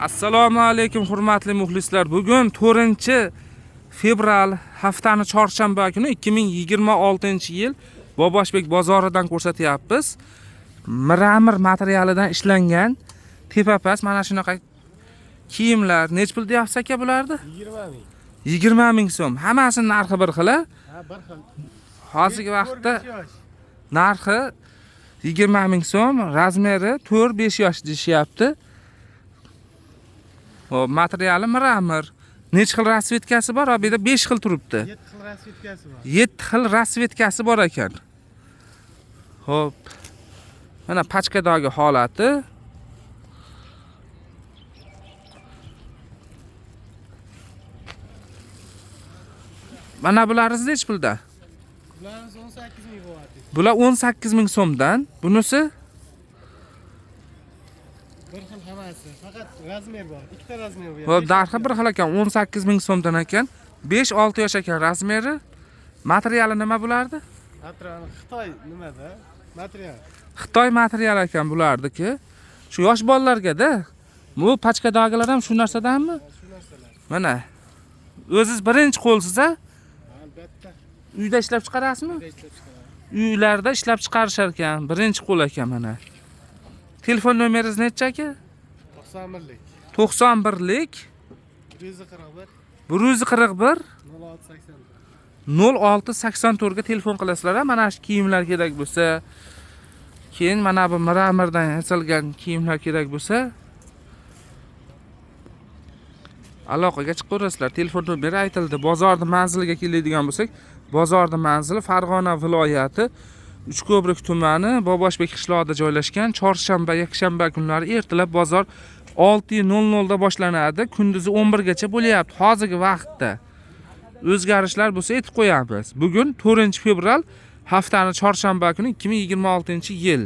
Assalomu alaykum hurmatli muxlislar. Bugun 4-fevral haftani chorshanba kuni 2026-yil Boboshbek bozoridan ko'rsatyapmiz. Miramir materialidan ishlangan tepapas mana shunaqa kiyimlar nech pul deyapsiz aka bularni? 20 ming. 20 ming so'm. Hammasining narxi bir xil. Ha, bir xil. Hozirgi vaqtda narxi 20 ming so'm, razmeri 4-5 yosh deyapti. O materiali miramir. Nech xil rasvetkasi bor? Bu yerda 5 xil turibdi. 7 xil rasvetkasi bor. 7 xil rasvetkasi bor ekan. Xo'p. Mana pachkadagi holati. Mana bularingiz nech pulda? Bularimiz 18 ming bo'lyapti. Bular 18 ming so'mdan. Bunisi Bir xil hammasi. Faqat razmer bor. Ikkita razmer bor. Xo'p, narxi bir xil ekan, 18 ming so'mdan ekan. 5-6 yosh ekan razmeri. Materiali nima bulardi? Material Xitoy nimada? Material. Xitoy materiali ekan bulardiki. Shu yosh bolalarga-da. Bu pachkadagilar ham shu narsadanmi? Shu narsalar. Mana. O'zingiz birinchi qo'lsiz-a? Albatta. Uyda ishlab chiqarasizmi? Ishlab chiqaramiz. Uylarda ishlab chiqarishar ekan. Birinchi qo'l ekan mana. Telefon nomeringiz necha aka? 91lik. 91lik 141 141 0680. 0684 ga telefon qilasizlar. Mana shu kiyimlar kerak bo'lsa, keyin mana bu miramirdan yasalgan kiyimlar kerak bo'lsa, aloqaga chiqaverasizlar. Telefon nomeri aytildi. Bozorning manziliga keladigan bo'lsak, bozorning manzili Farg'ona viloyati Uchko'prik tumani, Boboshbek qishlog'ida joylashgan. Chorshanba, yakshanba kunlari ertalab bozor 6:00 da boshlanadi. Kunduzi 11 gacha bo'lyapti. Hozirgi vaqtda o'zgarishlar bo'lsa aytib qo'yamiz. Bugun 4-fevral haftani chorshanba kuni 2026-yil.